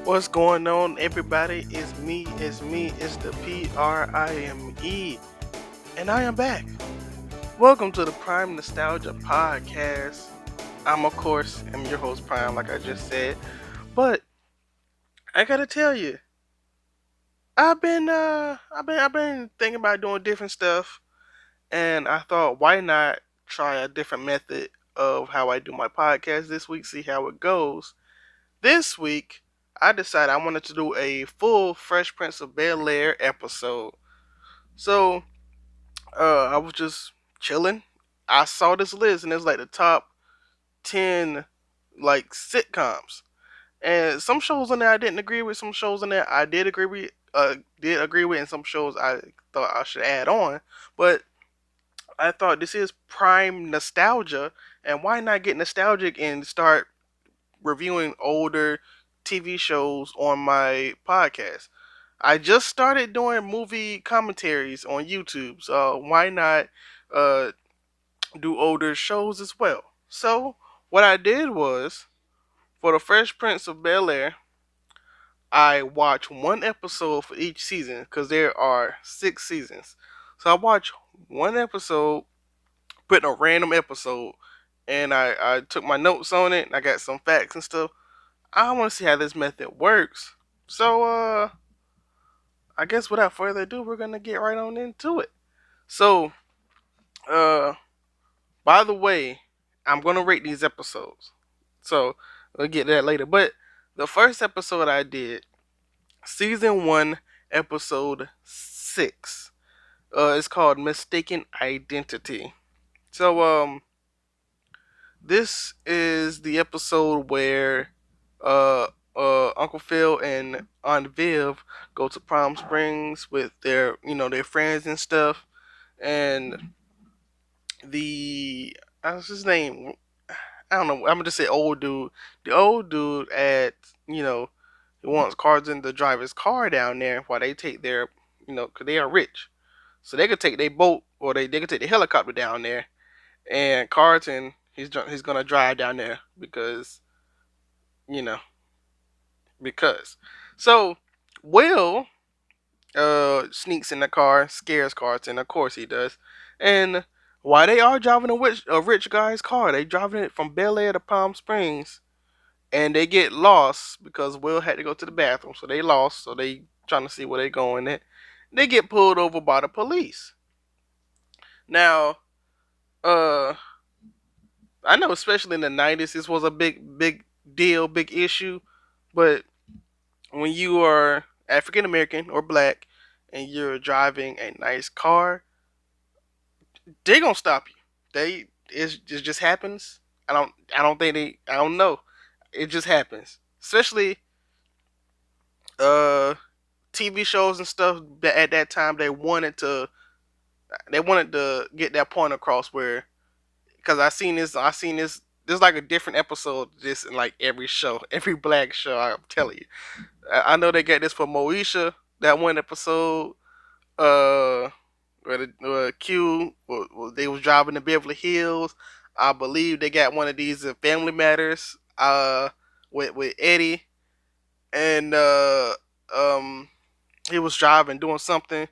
What's going on, everybody? It's the PRIME, and I am back. Welcome to the Prime Nostalgia Podcast. I'm, of course, am your host, Prime, like I just said. But I gotta tell you, I've been thinking about doing different stuff, and I thought, why not try a different method of how I do my podcast this week, see how it goes. This week, I decided I wanted to do a full Fresh Prince of Bel Air episode. So, I was just chilling. I saw this list, and it's like the top 10 like sitcoms. And some shows on there I didn't agree with. Some shows on there I did agree with, and some shows I thought I should add on. But I thought this is prime nostalgia, and why not get nostalgic and start reviewing older TV shows on my podcast. I just started doing movie commentaries on YouTube, so why not uh, do older shows as well? So, what I did was, for the Fresh Prince of Bel Air, I watched one episode for each season because there are 6 seasons. So, I watched one episode, put in a random episode, and I took my notes on it, and I got some facts and stuff. I want to see how this method works. So, I guess without further ado, we're gonna get right on into it. So, uh, by the way, I'm gonna rate these episodes. So we'll get to that later. But the first episode I did, season 1, episode 6. It's called Mistaken Identity. So, this is the episode where uh Uncle Phil and Aunt Viv go to Palm Springs with their friends and stuff, and the what's his name? I don't know. I'm gonna just say old dude. The old dude he wants cars in the driver's car down there while they take because they are rich, so they could take their boat or they could take the helicopter down there, and Carlton he's gonna drive down there you know because so Will sneaks in the car, scares Carlton. Of course he does. And while they are driving a rich guy's car, they driving it from Bel Air to Palm Springs, and they get lost because Will had to go to the bathroom, so they lost. So they trying to see where they going at. They get pulled over by the police. Now, uh, I know especially in the '90s, this was a big deal, big issue. But when you are African American or black and you're driving a nice car, they gonna stop you. It just happens. I don't think I don't know. It just happens. Especially uh TV shows and stuff that at that time they wanted to get that point across where, because I seen this there's like a different episode of this in like every show, every black show, I'm telling you. I know they get this for Moesha, that one episode uh where Q they was driving to Beverly Hills. I believe they got one of these Family Matters with Eddie, and um he was driving doing something,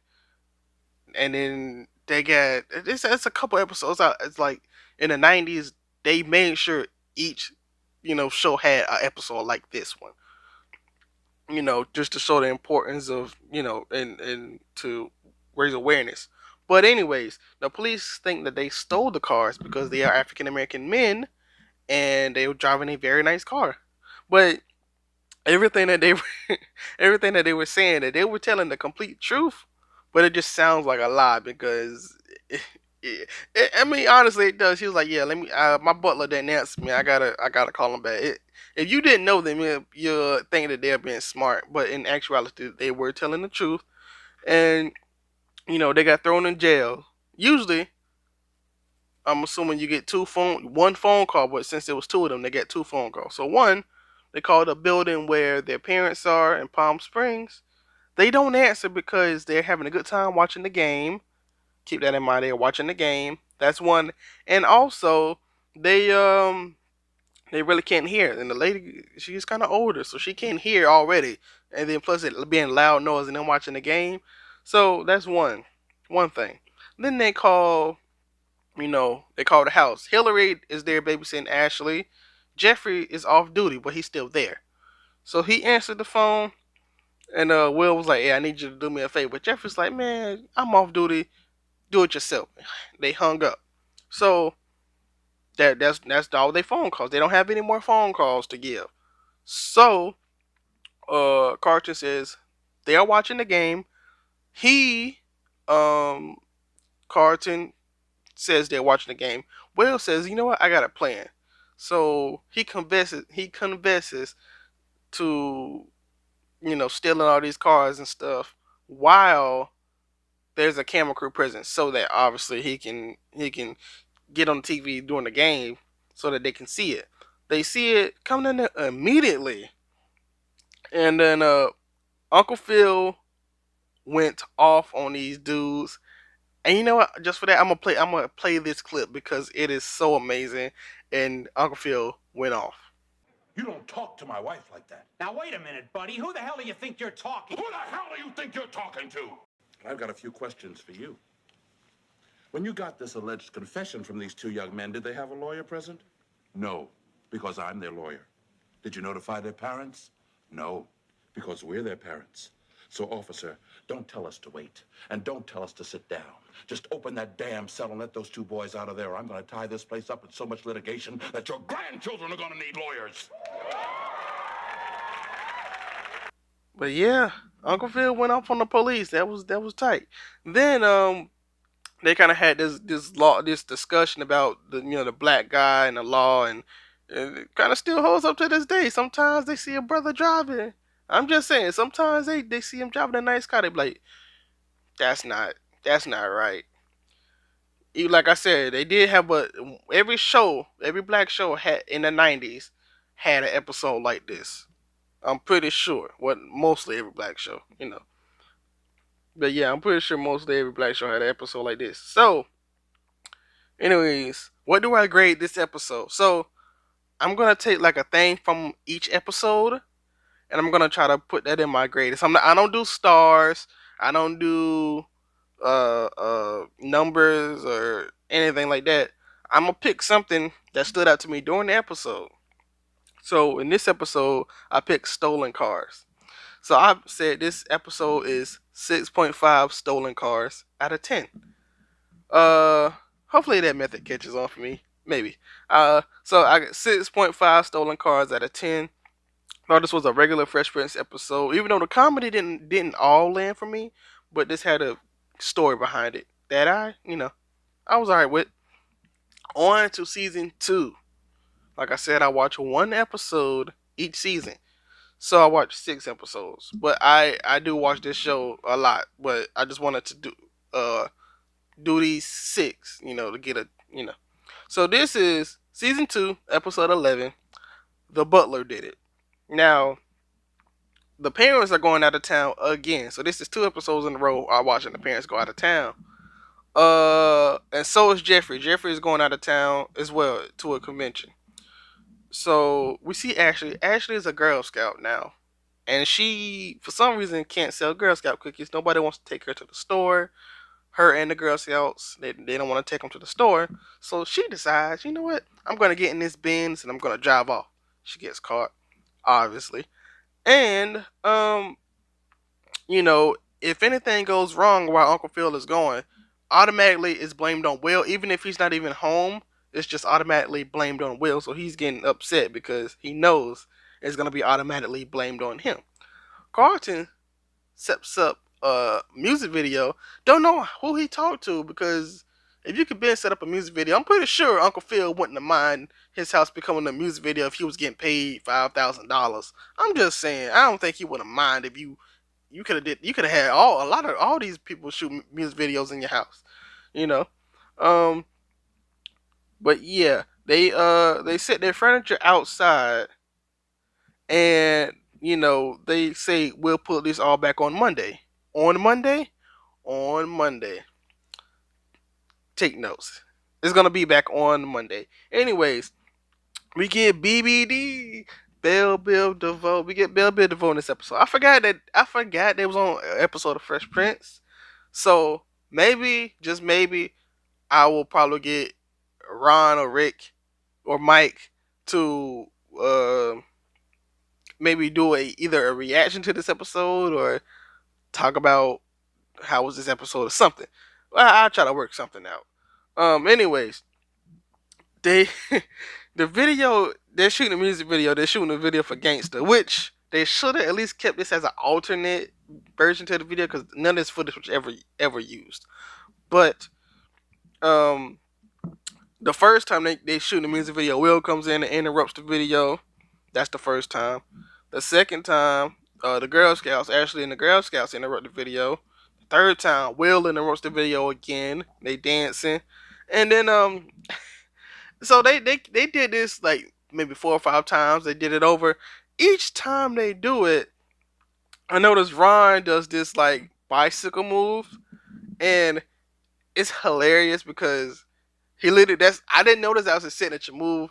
and then they got it's a couple episodes out. It's like in the '90s they made sure each show had an episode like this one, just to show the importance of, and to raise awareness. But anyways, the police think that they stole the cars because they are African American men and they were driving a very nice car. But everything that they were everything that they were saying, that they were telling the complete truth, but it just sounds like a lie because I mean, honestly, it does. He was like, "Yeah, let me." My butler didn't answer me. I gotta call him back. If you didn't know them, you're thinking that they're being smart, but in actuality, they were telling the truth, and they got thrown in jail. Usually, I'm assuming you get one phone call, but since there was two of them, they get two phone calls. So one, they called a building where their parents are in Palm Springs. They don't answer because they're having a good time watching the game. Keep that in mind. They're watching the game. That's one. And also, they They really can't hear. And the lady, she's kind of older, so she can't hear already. And then plus it being loud noise and them watching the game. So that's one thing. Then they call the house. Hillary is there babysitting Ashley. Jeffrey is off duty, but he's still there. So he answered the phone, and Will was like, "Yeah, I need you to do me a favor." But Jeffrey's like, "Man, I'm off duty. Do it yourself." They hung up. So that's all they phone calls. They don't have any more phone calls to give. So Carlton says they are watching the game. He um Carlton says they're watching the game. Will says, "You know what? I got a plan." So he confesses to stealing all these cars and stuff while there's a camera crew present, so that obviously he can get on TV during the game so that they can see it. They see it coming in there immediately, and then Uncle Phil went off on these dudes. And you know what? Just for that, I'm gonna play this clip because it is so amazing. And Uncle Phil went off. You don't talk to my wife like that. Now, wait a minute, buddy. Who the hell do you think you're talking? Who the hell do you think you're talking to? I've got a few questions for you. When you got this alleged confession from these two young men, did they have a lawyer present? No, because I'm their lawyer. Did you notify their parents? No, because we're their parents. So, officer, don't tell us to wait, and don't tell us to sit down. Just open that damn cell and let those two boys out of there, or I'm going to tie this place up with so much litigation that your grandchildren are going to need lawyers. But yeah, Uncle Phil went off on the police. That was tight. Then they kind of had this discussion about the black guy and the law, and it kind of still holds up to this day. Sometimes they see a brother driving. I'm just saying. Sometimes they see him driving a nice car. They be like, that's not right. Like I said, they did have every black show had in the '90s had an episode like this. I'm pretty sure. What mostly every black show. But yeah, I'm pretty sure mostly every black show had an episode like this. So, anyways, what do I grade this episode? So, I'm gonna take like a thing from each episode, and I'm gonna try to put that in my grade. So I don't do stars. I don't do numbers or anything like that. I'm gonna pick something that stood out to me during the episode. So in this episode, I picked stolen cars. So I said this episode is 6.5 stolen cars out of 10. Uh, Hopefully that method catches on for me. Maybe. So I got 6.5 stolen cars out of 10. Thought this was a regular Fresh Prince episode, even though the comedy didn't all land for me, but this had a story behind it that I was alright with. On to season 2. Like I said, I watch one episode each season. So I watched 6 episodes. But I do watch this show a lot. But I just wanted to do these 6, to get a. So this is season 2, episode 11. The Butler did it. Now, the parents are going out of town again. So this is 2 episodes in a row I'm watching the parents go out of town. And so is Jeffrey. Jeffrey is going out of town as well to a convention. So we see Ashley. Ashley is a Girl Scout now. And she, for some reason, can't sell Girl Scout cookies. Nobody wants to take her to the store. Her and the Girl Scouts, they don't want to take them to the store. So she decides, you know what? I'm going to get in this Benz and I'm going to drive off. She gets caught, obviously. And, if anything goes wrong while Uncle Phil is going, automatically it's blamed on Will. Even if he's not even home, it's just automatically blamed on Will. So he's getting upset because he knows it's going to be automatically blamed on him. Carlton sets up a music video. Don't know who he talked to, because if you could Ben set up a music video, I'm pretty sure Uncle Phil wouldn't have mind his house becoming a music video if he was getting paid $5,000. I'm just saying, I don't think he would have mind if you could have had all these people shoot music videos in your house, you know. But yeah, they set their furniture outside, and they say we'll put this all back on Monday. On Monday, on Monday. Take notes. It's gonna be back on Monday. Anyways, We get BBD, Belle Bill DeVoe. We get Belle Bill DeVoe in this episode. I forgot they was on an episode of Fresh Prince. So maybe, just maybe, I will probably get Ron or Rick or Mike to uh, maybe do either a reaction to this episode or talk about how was this episode or something. I'll try to work something out. Anyways, they the video, they're shooting a music video. They're shooting a video for Gangsta, which they should have at least kept this as an alternate version to the video because none of this footage was ever used. But um, the first time they shoot the music video, Will comes in and interrupts the video. That's the first time. The second time, the Girl Scouts, Ashley and the Girl Scouts interrupt the video. The third time, Will interrupts the video again. They dancing, and then so they did this like maybe 4 or 5 times. They did it over. Each time they do it, I notice Ron does this like bicycle move, and it's hilarious because he literally, that's, I didn't notice that was his signature move,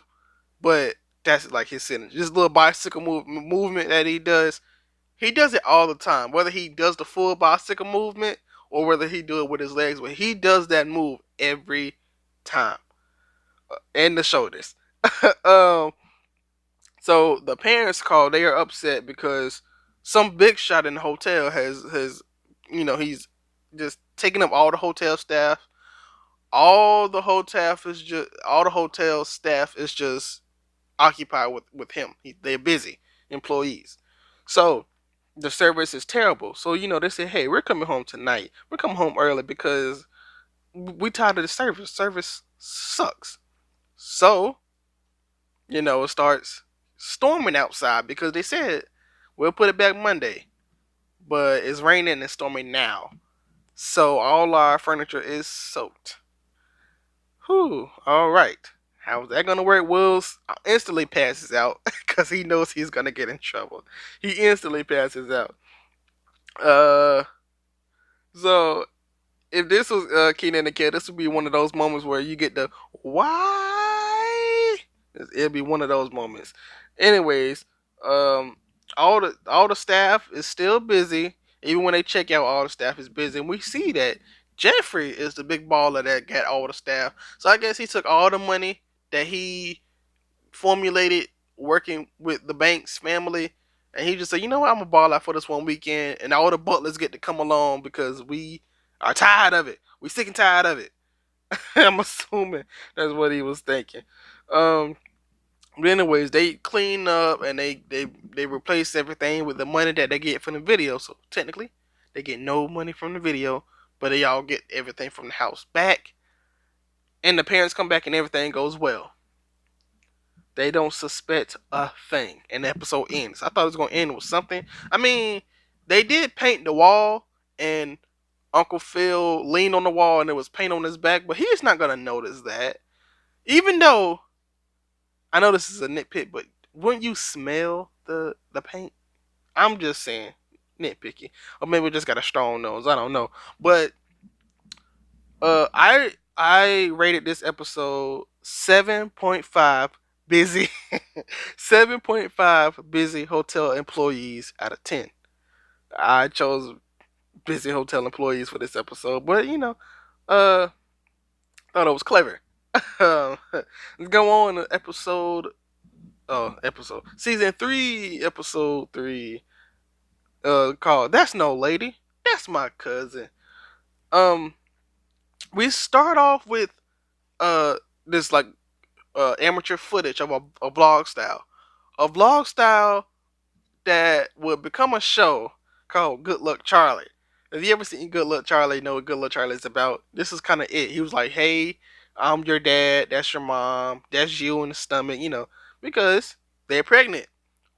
but that's like his signature. This little bicycle movement that he does. He does it all the time. Whether he does the full bicycle movement or whether he do it with his legs, but he does that move every time. And the shoulders. um, so the parents call. They are upset because some big shot in the hotel has he's just taking up all the hotel staff. All the hotel staff is just occupied with him. They're busy employees. So the service is terrible. So they say, hey, we're coming home tonight. We're coming home early because we tired of the service. Service sucks. So it starts storming outside because they said we'll put it back Monday, but it's raining and storming now. So all our furniture is soaked. Whew. All right. How's that gonna work? Wills instantly passes out because he knows he's gonna get in trouble. He instantly passes out. Uh, so if this was Keenan and the Kid, this would be one of those moments where you get the why. It'll be one of those moments. Anyways, um, all the staff is still busy. Even when they check out, all the staff is busy, and we see that Jeffrey is the big baller that got all the staff. So I guess he took all the money that he formulated working with the Banks family, and he just said, you know what, I'm gonna ball out for this one weekend, and all the butlers get to come along because we are tired of it. We sick and tired of it. I'm assuming that's what he was thinking. Um, but anyways, they clean up and they replace everything with the money that they get from the video. So technically, they get no money from the video, but they all get everything from the house back. And the parents come back and everything goes well. They don't suspect a thing, and the episode ends. I thought it was gonna end with something. I mean, they did paint the wall, and Uncle Phil leaned on the wall, and there was paint on his back, but he's not gonna notice that. Even though I know this is a nitpick, but wouldn't you smell the paint? I'm just saying, nitpicky, or maybe we just got a strong nose. I don't know, but I rated this episode 7.5 busy 7.5 busy hotel employees out of 10. I chose busy hotel employees for this episode, but uh thought it was clever. Let's go on to episode season 3, episode 3, called That's No Lady, That's My Cousin. Um we start off with this like amateur footage of a vlog style. A vlog style that would become a show called Good Luck Charlie. If you ever seen Good Luck Charlie, you know what Good Luck Charlie is about. This is kind of it. He was like, hey, I'm your dad, that's your mom, that's you in the stomach, because they're pregnant.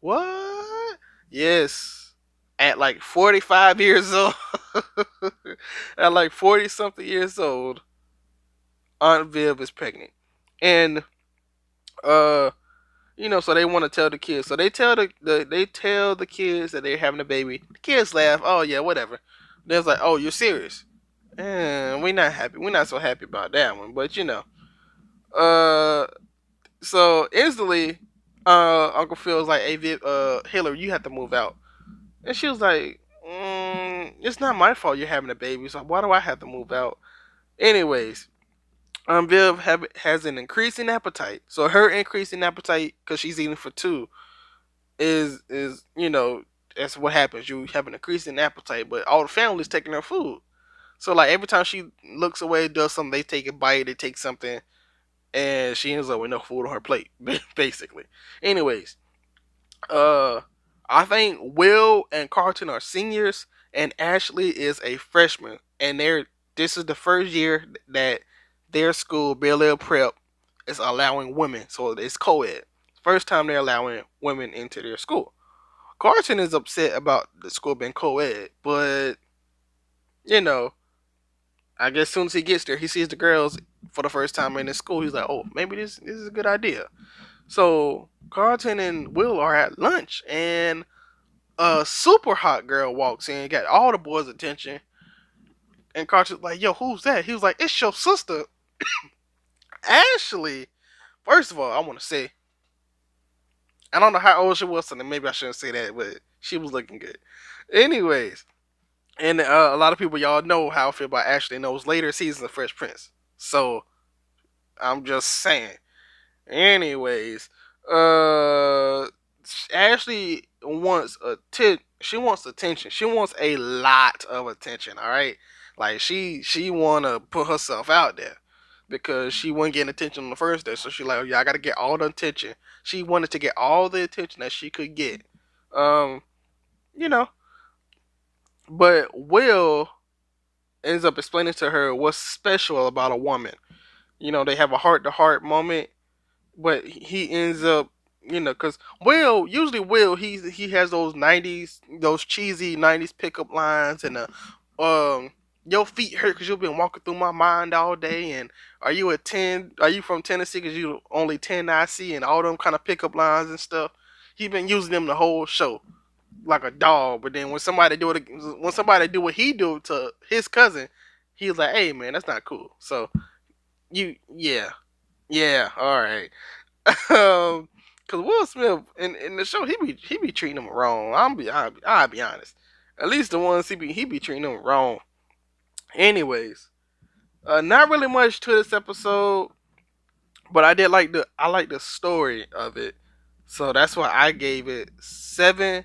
What? Yes. At like 45 years old. At like 40 something years old, Aunt Viv is pregnant. And uh so they want to tell the kids. So they tell they tell the kids that they're having a baby. The kids laugh. Oh yeah, whatever. They're like, oh, you're serious? We're not happy. We're not so happy about that one. But uh, So instantly, Uncle Phil was like, "Hey, Hillary, you have to move out." And she was like, "It's not my fault you're having a baby. So why do I have to move out?" Anyways, Viv has an increasing appetite. So her increasing appetite, because she's eating for two, is that's what happens. You have an increasing appetite, but all the family's taking her food. So like every time she looks away, does something, they take a bite, they take something, and she ends up with no food on her plate, basically. Anyways, uh, I think Will and Carlton are seniors, and Ashley is a freshman, and this is the first year that their school, Bel Air Prep, is allowing women. So it's co-ed. First time they're allowing women into their school. Carlton is upset about the school being co-ed, but you know, I guess as soon as he gets there, he sees the girls for the first time in his school. He's like, "Oh, maybe this is a good idea." So Carlton and Will are at lunch, and a super hot girl walks in, got all the boys' attention, and Carlton's like, "Yo, who's that?" He was like, "It's your sister, Ashley." First of all, I want to say, I don't know how old she was, so maybe I shouldn't say that, but she was looking good. Anyways, and a lot of people, y'all know how I feel about Ashley in those later seasons of Fresh Prince. So I'm just saying. Anyways, uh, Ashley wants she wants attention. She wants a lot of attention. All right, like she wanna put herself out there because she wasn't getting attention on the first day. So she like, oh, yeah, I gotta get all the attention. She wanted to get all the attention that she could get. Um, you know, but Will ends up explaining to her what's special about a woman. They have a heart to heart moment, but he ends up, because Will, he has those '90s, those cheesy '90s pickup lines, and your feet hurt because you've been walking through my mind all day, and are you from Tennessee because you only 10 I see, and all them kind of pickup lines and stuff. He been using them the whole show like a dog, but then when somebody do what he do to his cousin, he's like, hey man, that's not cool. So yeah, yeah, all right. Cause Will Smith in the show, he be treating him wrong. I'll be honest. At least the ones he be treating them wrong. Anyways, not really much to this episode, but I like the story of it, so that's why I gave it 7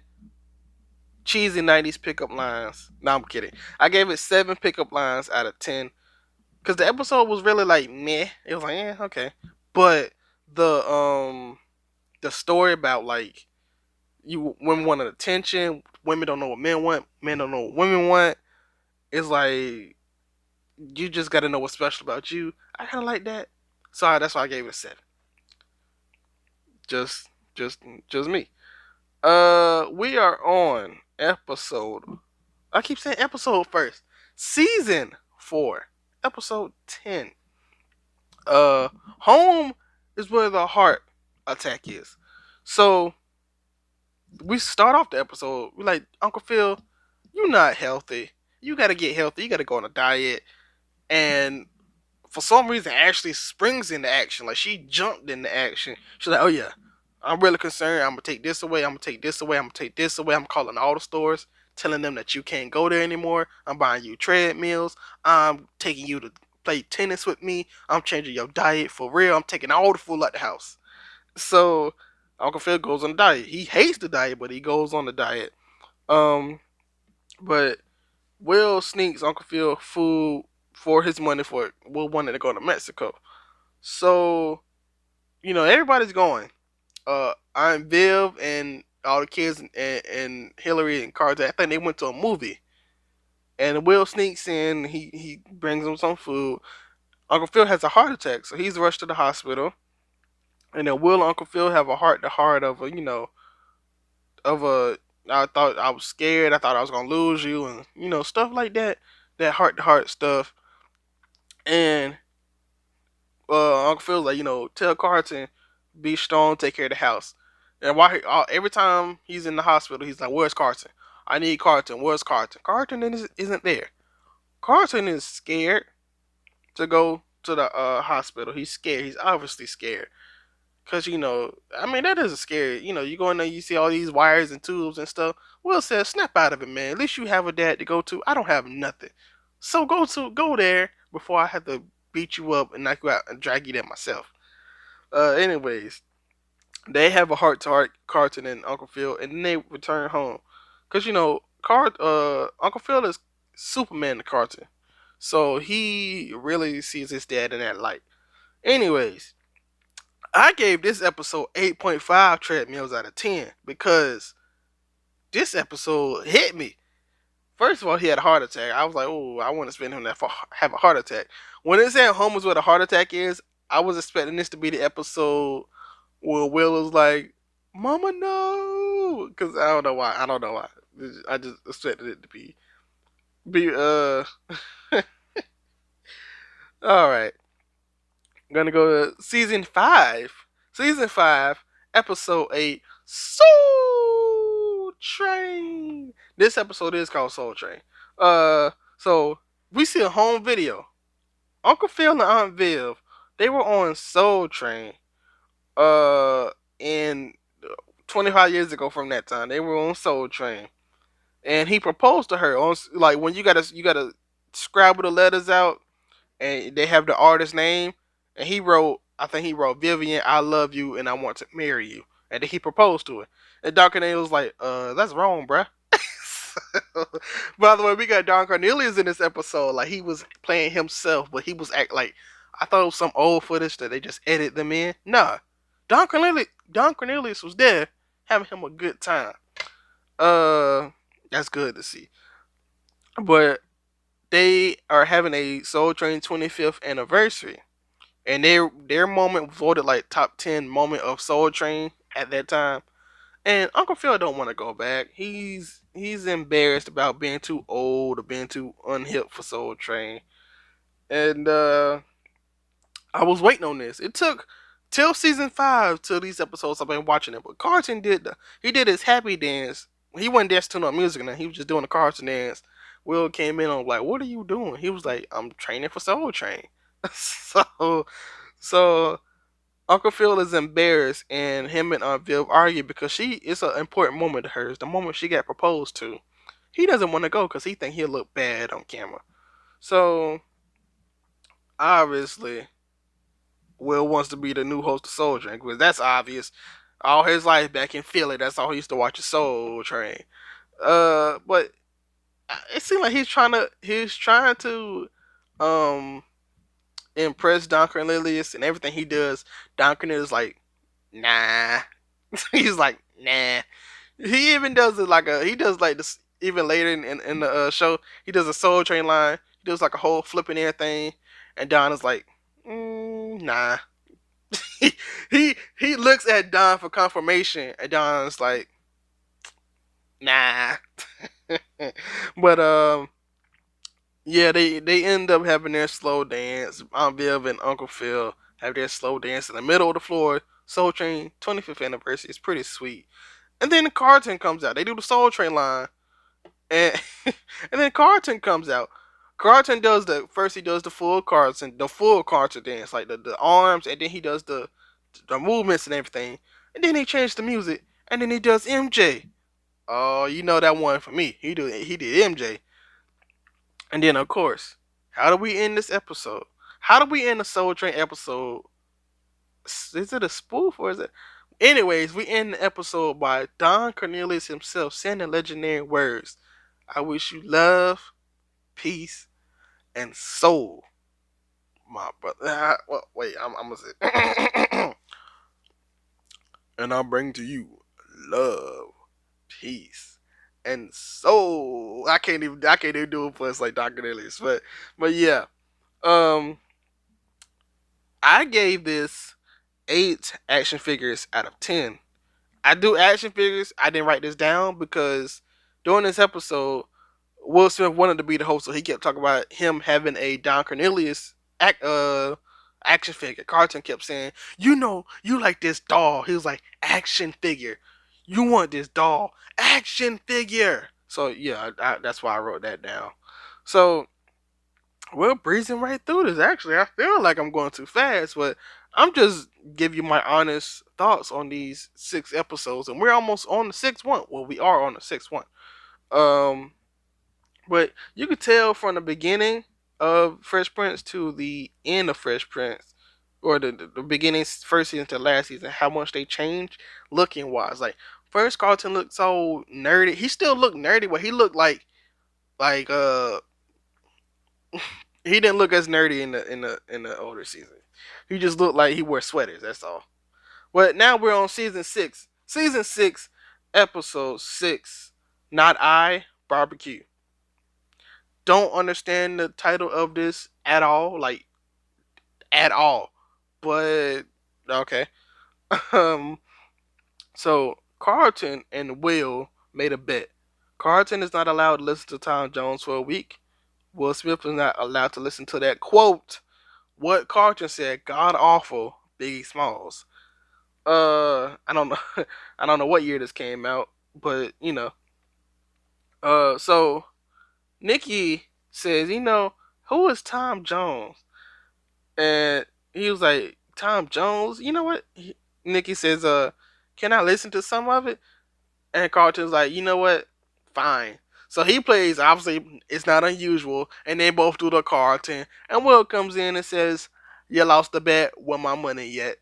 cheesy '90s pickup lines. No, I'm kidding. I gave it 7 pickup lines out of 10 because the episode was really like meh. It was like okay, but the the story about like women want attention, women don't know what men want, men don't know what women want. It's like you just got to know what's special about you. I kind of like that, so that's why I gave it a 7. Just, just, just me. We are on episode. I keep saying episode first. Season 4, episode 10. Uh, Home is where the heart attack is. So we start off the episode. We're like, Uncle Phil, you're not healthy. You gotta get healthy. You gotta go on a diet. And for some reason, Ashley springs into action. Like she jumped into action. She's like, oh yeah, I'm really concerned. I'm gonna take this away. I'm gonna take this away. I'm gonna take this away. I'm calling all the stores, telling them that you can't go there anymore. I'm buying you treadmills. I'm taking you to play tennis with me. I'm changing your diet for real. I'm taking all the food out the house. So Uncle Phil goes on a diet. He hates the diet, but he goes on the diet. Um, but Will sneaks Uncle Phil food for his money for Will wanted to go to Mexico. So, everybody's going. I'm Viv and all the kids and Hillary and Carter. I think they went to a movie. And Will sneaks in. He brings them some food. Uncle Phil has a heart attack, so he's rushed to the hospital. And then Will and Uncle Phil have a heart to heart of a. I thought I was scared. I thought I was gonna lose you, and stuff like that. That heart to heart stuff. And Uncle Phil's like, tell Carlton, be strong, take care of the house. And every time he's in the hospital, he's like, where's Carlton? I need Carlton. Where's Carlton? Carlton isn't there. Carlton is scared to go to the hospital. He's scared. He's obviously scared. Cause I mean that is scary. You go in there, you see all these wires and tubes and stuff. Will says, snap out of it, man. At least you have a dad to go to. I don't have nothing, so go there before I have to beat you up and knock you out and drag you there myself. Anyways, they have a heart to heart, Carlton and Uncle Phil, and then they return home. Cause Uncle Phil is Superman to Carlton, so he really sees his dad in that light. Anyways, I gave this episode 8.5 treadmills out of 10 because this episode hit me. First of all, he had a heart attack. I was like, oh, I want to spend him that for have a heart attack. When it said home is where the heart attack is, I was expecting this to be the episode where Will was like, Mama, no. Because I don't know why. I don't know why. I just expected it to be. All right. I'm gonna go to season 5. Season 5, episode 8, Soul Train. This episode is called Soul Train. So we see a home video. Uncle Phil and Aunt Viv, they were on Soul Train. In 25 years ago from that time, they were on Soul Train, and he proposed to her on like when you gotta scrabble the letters out and they have the artist name, and I think he wrote Vivian, I love you, and I want to marry you, and then he proposed to her, and Don Cornelius was like, that's wrong, bruh. By the way, we got Don Cornelius in this episode, like he was playing himself, but he was act like I thought it was some old footage that they just edited them in. Nah, Don Cornelius was there having him a good time. Uh, that's good to see. But they are having a Soul Train 25th anniversary, and their moment voted like top 10 moment of Soul Train at that time. And Uncle Phil don't want to go back. He's embarrassed about being too old or being too unhip for Soul Train. And I was waiting on this. It took till season 5 till these episodes I've been watching it. But Carlton he did his happy dance. He wasn't dancing to no music now. He was just doing the Carlton dance. Will came in and was like, "What are you doing?" He was like, "I'm training for Soul Train." so so Uncle Phil is embarrassed, and him and Aunt Viv argue because it's an important moment to her. It's the moment she got proposed to. He doesn't want to go because he think he'll look bad on camera. So obviously, Will wants to be the new host of Soul Train because that's obvious. All his life back in Philly, that's all he used to watch is Soul Train. But it seems like he's trying to um impress Don Cornelius, and everything he does, Don Cornelius like, nah. He's like, nah. He even does it like he does like this even later in the show. He does a Soul Train line. He does like a whole flipping everything, and Don is like, nah. he he looks at Don for confirmation, and Don's like, nah. But yeah, they end up having their slow dance. Aunt Viv and Uncle Phil have their slow dance in the middle of the floor. Soul Train 25th anniversary is pretty sweet. And then Carlton comes out. They do the Soul Train line, and and then Carlton comes out. Carlton does he does the full Carlton dance, like the arms, and then he does the movements and everything. And then he changed the music, and then he does MJ. Oh, you know that one for me. He did MJ. And then, of course, how do we end this episode? How do we end the Soul Train episode? Is it a spoof or is it? Anyways, we end the episode by Don Cornelius himself saying the legendary words: "I wish you love, peace, and soul, my brother." Well, wait, I'm gonna say, and I bring to you love, peace, and soul. I can't even do a voice like Don Cornelius, but yeah. Um, I gave this 8 action figures out of 10. I do action figures. I didn't write this down because during this episode, Will Smith wanted to be the host, so he kept talking about him having a Don Cornelius action figure. Carlton kept saying, you like this doll." He was like, "Action figure. You want this doll. Action figure." So, yeah, that's why I wrote that down. So, We're breezing right through this. Actually, I feel like I'm going too fast, but I'm just give you my honest thoughts on these 6 episodes, and we're almost on the sixth one. Well, we are on the sixth one. Um, but you could tell from the beginning of Fresh Prince to the end of Fresh Prince, or the beginning first season to last season, how much they changed looking wise. Like first, Carlton looked so nerdy. He still looked nerdy, but he looked like he didn't look as nerdy in the older season. He just looked like he wore sweaters. That's all. But now we're on season 6. Season 6, episode 6. Not I barbecue. Don't understand the title of this at all, like at all. But okay. Um. So Carlton and Will made a bet. Carlton is not allowed to listen to Tom Jones for a week. Will Smith is not allowed to listen to that quote. What Carlton said, God awful, Biggie Smalls. I don't know, I don't know what year this came out, but so Nikki says, who is Tom Jones? And he was like, Tom Jones. You know what? Nikki says, can I listen to some of it? And Carlton's like, you know what? Fine. So he plays, obviously, it's not unusual, and they both do the Carlton. And Will comes in and says, you lost the bet, where my money yet?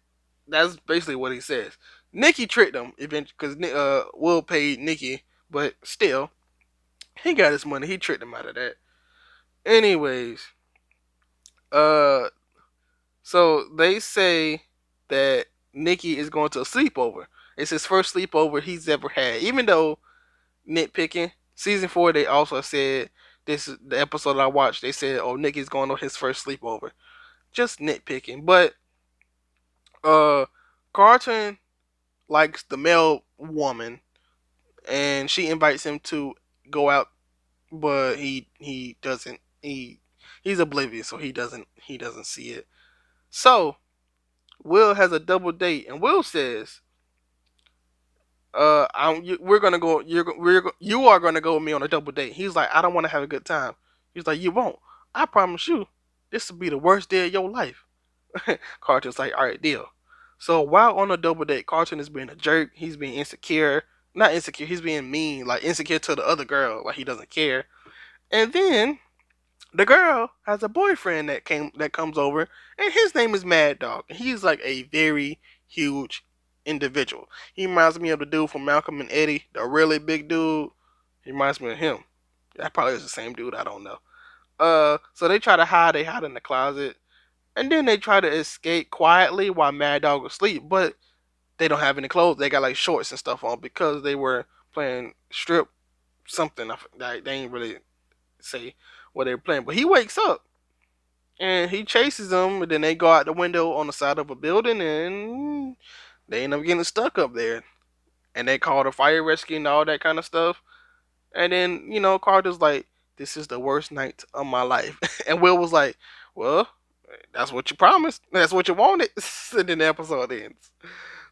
That's basically what he says. Nikki tricked him, eventually, because Will paid Nikki, but still, he got his money. He tricked him out of that. Anyways, uh, so they say that Nikki is going to a sleepover. It's his first sleepover he's ever had, even though nitpicking. Season 4, they also said this is the episode I watched. They said, "Oh, Nicky's going on his first sleepover." Just nitpicking, but uh, Carlton likes the male woman, and she invites him to go out, but he doesn't. He's oblivious, so he doesn't see it. So Will has a double date, and Will says, we're gonna go. You are gonna go with me on a double date. He's like, I don't want to have a good time. He's like, you won't. I promise you, this will be the worst day of your life. Carlton's like, all right, deal. So while on a double date, Carlton is being a jerk. He's being insecure. Not insecure. He's being mean, like insecure to the other girl, like he doesn't care. And then the girl has a boyfriend that comes over, and his name is Mad Dog. He's like a very huge individual. He reminds me of the dude from Malcolm and Eddie, the really big dude. He reminds me of him. That probably is the same dude. I don't know. So they try to hide. They hide in the closet, and then they try to escape quietly while Mad Dog was asleep. But they don't have any clothes. They got like shorts and stuff on because they were playing strip something. They ain't really say what they were playing. But he wakes up and he chases them, and then they go out the window on the side of a building, and they end up getting stuck up there. And they call the fire rescue and all that kind of stuff. And then, Carter's like, this is the worst night of my life. And Will was like, well, that's what you promised. That's what you wanted. And then the episode ends.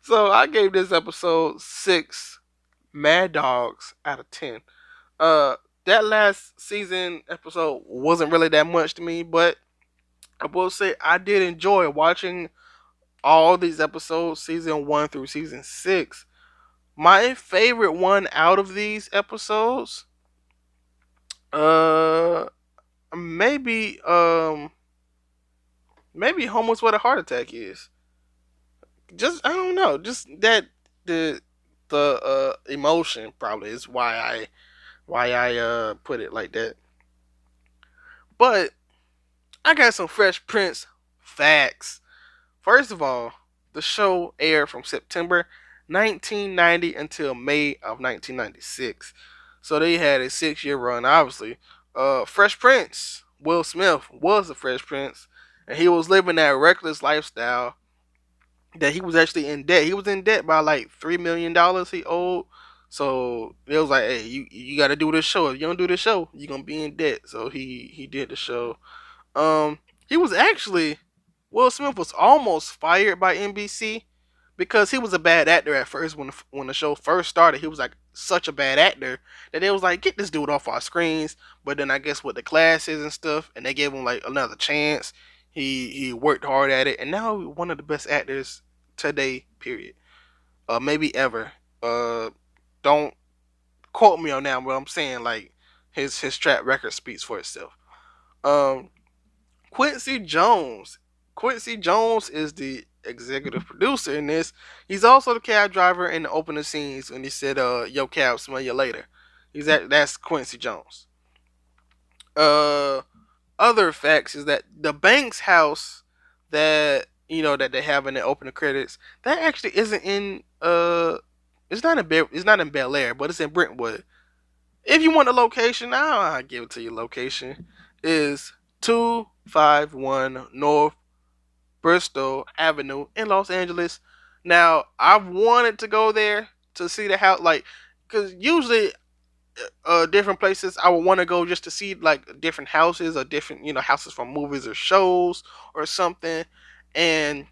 So I gave this episode 6 Mad Dogs out of 10. Uh, that last season episode wasn't really that much to me, but I will say I did enjoy watching all these episodes, season 1 through season 6. My favorite one out of these episodes, uh, maybe maybe Home was What a Heart Attack is. Just I don't know, just that the emotion probably is why I put it like that. But I got some Fresh Prince facts. First of all, the show aired from September 1990 until May of 1996. So they had a 6-year run, obviously. Fresh Prince, Will Smith, was the Fresh Prince, and he was living that reckless lifestyle that he was actually in debt. He was in debt by like $3 million he owed. So it was like, hey, you got to do this show. If you don't do this show, you're gonna be in debt. So he did the show. He was actually Will Smith was almost fired by NBC because he was a bad actor at first when the show first started. He was like such a bad actor that they was like, get this dude off our screens. But then I guess with the classes and stuff, and they gave him like another chance. He worked hard at it, and now he's one of the best actors today. Period. Maybe ever. Don't quote me on that, but I'm saying like his track record speaks for itself. Um, Quincy Jones. Quincy Jones is the executive producer in this. He's also the cab driver in the opening scenes when he said, "Yo, cab, smell you later." That's Quincy Jones. Uh, Other facts is that the Banks house that that they have in the opening credits that actually isn't in it's not in Bel Air, but it's in Brentwood. If you want a location, I'll give it to you. Location is 251 North Bristol Avenue in Los Angeles. Now, I've wanted to go there to see the house, like, because usually different places I would want to go just to see like different houses or different houses from movies or shows or something. And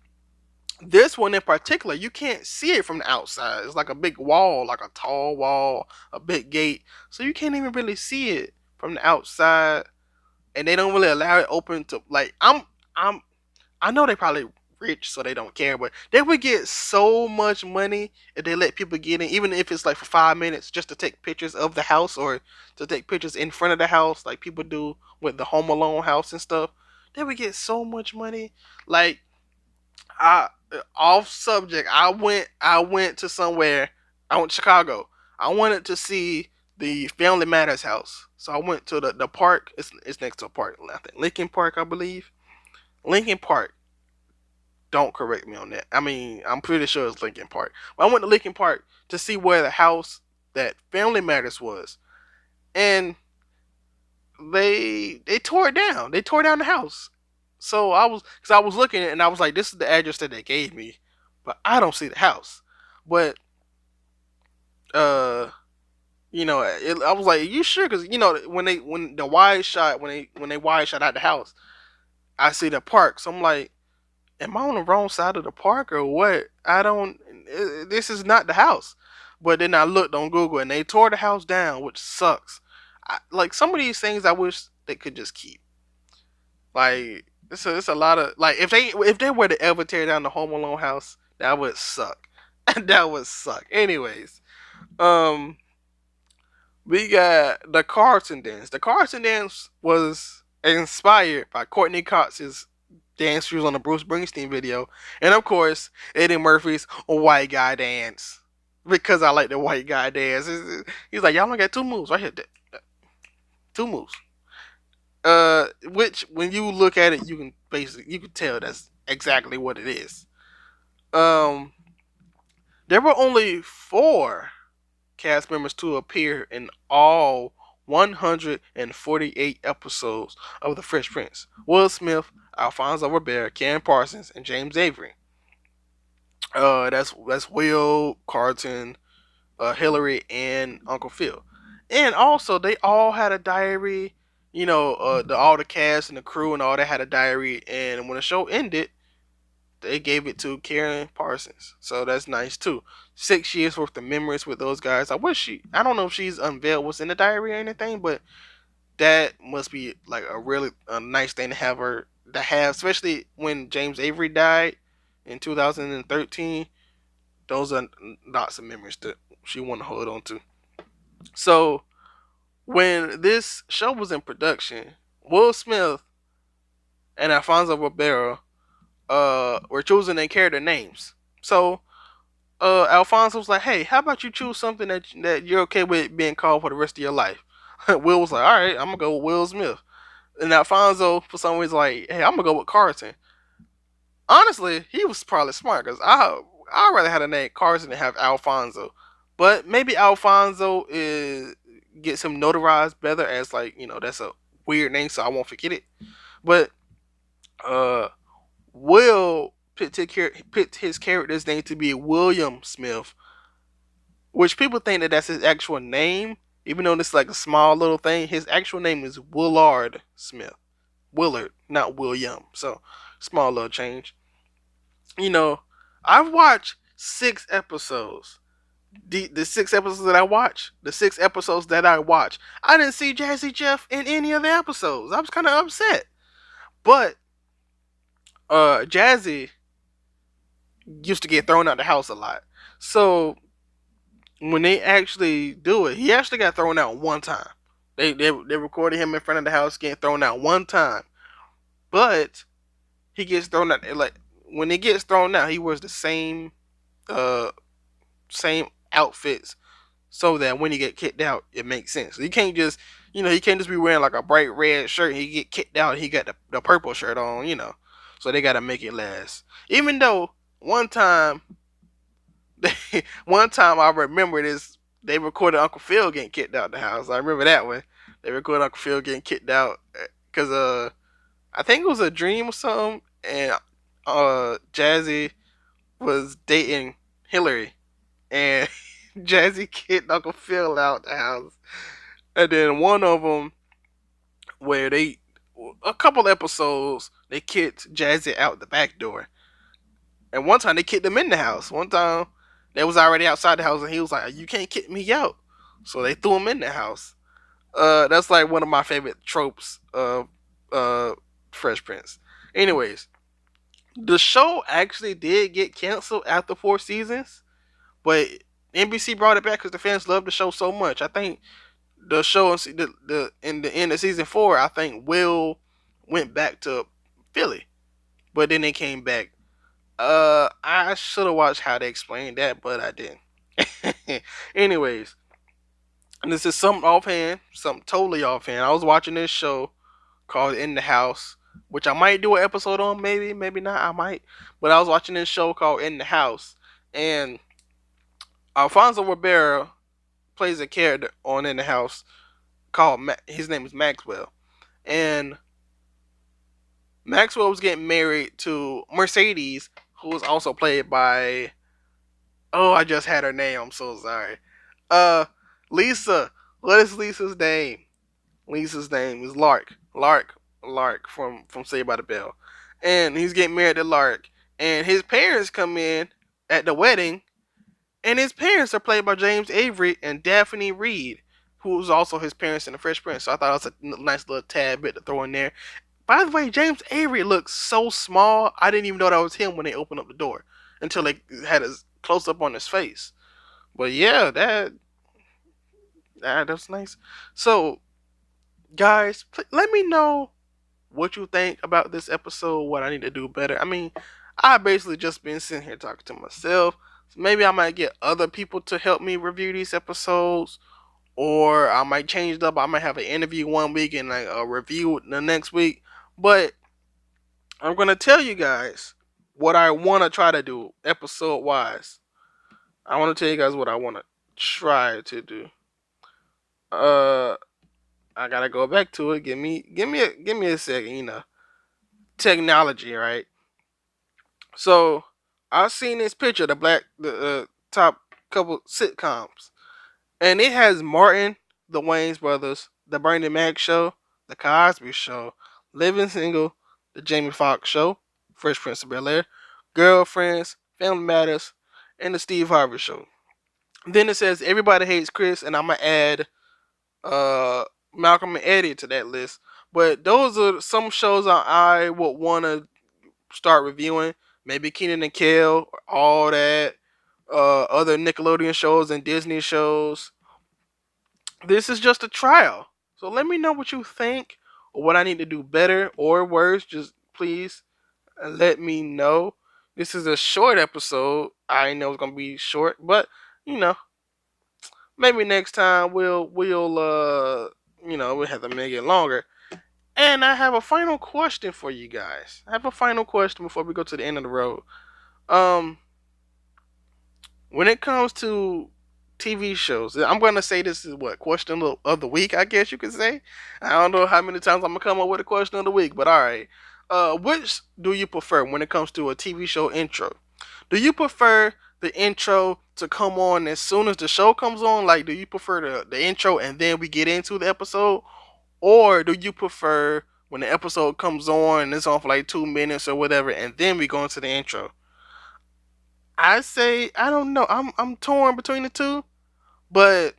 this one in particular, you can't see it from the outside. It's like a big wall, like a tall wall, a big gate, so you can't even really see it from the outside. And they don't really allow it open to like I'm I know they probably rich, so they don't care, but they would get so much money if they let people get in, even if it's like for 5 minutes, just to take pictures of the house or to take pictures in front of the house, like people do with the Home Alone house and stuff. They would get so much money. Like, I off subject, I went to somewhere. I went to Chicago. I wanted to see the Family Matters house, so I went to the park. It's next to a park, I think Lincoln Park, I believe. Lincoln Park. Don't correct me on that. I mean, I'm pretty sure it's Lincoln Park. But I went to Lincoln Park to see where the house that Family Matters was, and they tore it down. They tore down the house. So because I was looking and I was like, this is the address that they gave me, but I don't see the house. But uh, I was like, you sure? Because when the wide shot when they wide shot out the house, I see the park. So I'm like, am I on the wrong side of the park or what? I don't. This is not the house. But then I looked on Google and they tore the house down, which sucks. Like some of these things, I wish they could just keep. Like it's a lot of like if they were to ever tear down the Home Alone house, that would suck. That would suck. Anyways, um, we got the Carlton dance. The Carlton dance was inspired by Courtney Cox's dance shoes on the Bruce Springsteen video, and of course Eddie Murphy's white guy dance. Because I like the white guy dance. He's like, y'all only got two moves right here. Two moves. Which when you look at it, you can tell that's exactly what it is. Um, there were only four cast members to appear in all 148 episodes of The Fresh Prince: Will Smith, Alfonso Ribeiro, Karen Parsons, and James Avery. That's Will, Carlton, Hillary, and Uncle Phil. And also, they all had a diary. All the cast and the crew and all that had a diary. And when the show ended, they gave it to Karen Parsons. So that's nice too. 6 years worth of memories with those guys. I don't know if she's unveiled what's in the diary or anything, but that must be like a really a nice thing to have, especially when James Avery died in 2013. Those are lots of memories that she want to hold on to. So when this show was in production, Will Smith and Alfonso Ribeiro were choosing their character names. So Alfonso was like, "Hey, how about you choose something that you're okay with being called for the rest of your life?" Will was like, "All right, I'm gonna go with Will Smith." And Alfonso, for some reason, like, "Hey, I'm gonna go with Carlton." Honestly, he was probably smart because I'd rather have the name Carlton than have Alfonso. But maybe Alfonso is gets him notarized better as like that's a weird name, so I won't forget it. But uh, Will picked his character's name to be William Smith, which people think that that's his actual name, even though this is like a small little thing. His actual name is Willard Smith. Willard, not William. So small little change. You know, I've watched 6 episodes. The 6 episodes that I watched, I didn't see Jazzy Jeff in any of the episodes. I was kind of upset. But Jazzy used to get thrown out the house a lot. So when they actually do it, he actually got thrown out one time. They recorded him in front of the house getting thrown out one time. But he gets thrown out, like when he gets thrown out, he wears the uh same outfits so that when he get kicked out, it makes sense. You can't just, he can't just be wearing like a bright red shirt. He get kicked out, and he got the purple shirt on, So they gotta make it last. Even though one time, one time I remember this, they recorded Uncle Phil getting kicked out the house. I remember that one. They recorded Uncle Phil getting kicked out because I think it was a dream or something, and Jazzy was dating Hillary, and Jazzy kicked Uncle Phil out the house. And then one of them, where a couple episodes, they kicked Jazzy out the back door. And one time they kicked him in the house. One time they was already outside the house, and he was like, "You can't kick me out." So they threw him in the house. That's like one of my favorite tropes of Fresh Prince. Anyways, the show actually did get canceled after 4 seasons, but NBC brought it back because the fans loved the show so much. I think the show in the end of season 4, I think Will went back to Philly, but then they came back. I should have watched how they explained that, but I didn't. Anyways, this is something totally offhand. I was watching this show called In the House, which I might do an episode on, maybe not, I might. But I was watching this show called In the House, and Alfonso Ribeiro plays a character on In the House called his name is Maxwell, and Maxwell was getting married to Mercedes, who was also played by, oh, I just had her name. I'm so sorry. Lisa. What is Lisa's name? Lisa's name is Lark. Lark from Saved by the Bell, and he's getting married to Lark, and his parents come in at the wedding, and his parents are played by James Avery and Daphne Reed, who was also his parents in The Fresh Prince. So I thought it was a nice little tad bit to throw in there. By the way, James Avery looks so small. I didn't even know that was him when they opened up the door until they had a close up on his face. But yeah, that's nice. So, guys, let me know what you think about this episode. What I need to do better. I mean, I basically just been sitting here talking to myself. So maybe I might get other people to help me review these episodes, or I might change it up. I might have an interview one week and like a review the next week. But I'm gonna tell you guys what I want to try to do episode wise. I want to tell you guys what I want to try to do. Uh, I gotta go back to it. Give me a second. Technology, right? So I've seen this picture, the top couple sitcoms, and it has Martin, the Wayans Brothers, the Bernie Mac Show, the Cosby Show, Living Single, the Jamie Foxx Show, Fresh Prince of Bel Air, Girlfriends, Family Matters, and the Steve Harvey Show. Then it says Everybody Hates Chris, and I'm gonna add uh Malcolm and Eddie to that list. But those are some shows I would want to start reviewing. Maybe Keenan and Kel, all that. Other Nickelodeon shows and Disney shows. This is just a trial. So let me know what you think, or what I need to do better or worse. Just please let me know. This is a short episode. I know it's gonna be short, but you know, maybe next time we'll have to make it longer. And I have a final question for you guys. I have a final question before we go to the end of the road. Um, when it comes to TV shows, I'm gonna say this is what question of the week. I guess you could say. I don't know how many times I'm gonna come up with a question of the week, but all right. Which do you prefer when it comes to a TV show intro? Do you prefer the intro to come on as soon as the show comes on? Like, do you prefer the intro and then we get into the episode? Or do you prefer when the episode comes on and it's on for like 2 minutes or whatever and then we go into the intro? I say I don't know. I'm torn between the two, but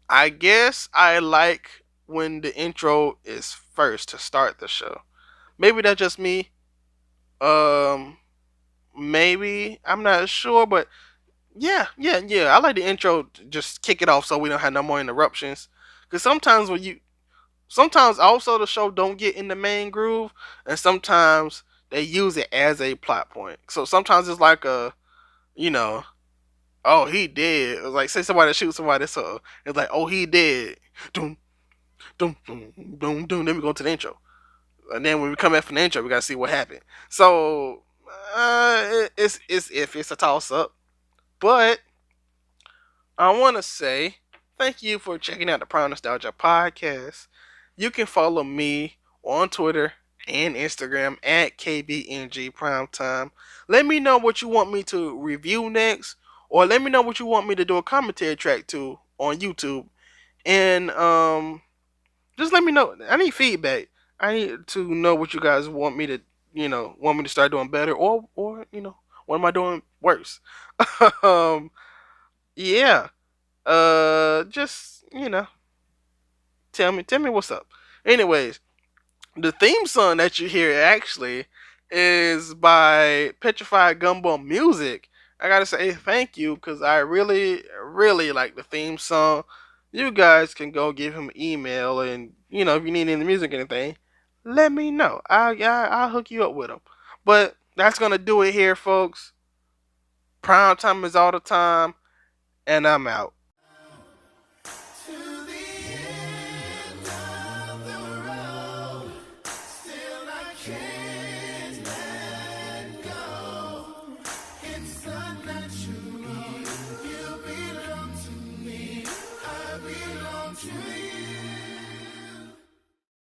I guess I like when the intro is first to start the show. Maybe that's just me. Um, maybe I'm not sure, but yeah. I like the intro to just kick it off so we don't have no more interruptions. Because sometimes also the show don't get in the main groove, and sometimes they use it as a plot point. So sometimes it's like you know, oh he dead. It's like say somebody shoots somebody, so it's like oh he dead. Doom doom doom doom doom. Then we go to the intro, and then when we come back from the intro, we gotta see what happened. So it's if it's a toss up, but I want to say thank you for checking out the Prime Nostalgia podcast. You can follow me on Twitter and Instagram at KBNG Primetime. Let me know what you want me to review next, or let me know what you want me to do a commentary track to on YouTube. And just let me know. I need feedback. I need to know what you guys want me to, want me to start doing better, or what am I doing worse? um, yeah. Just tell me what's up. Anyways, the theme song that you hear actually is by Petrified Gumbo Music. I gotta say thank you because I really, really like the theme song. You guys can go give him an email, and if you need any music or anything, let me know. I'll hook you up with him. But that's gonna do it here, folks. Prime time is all the time, and I'm out.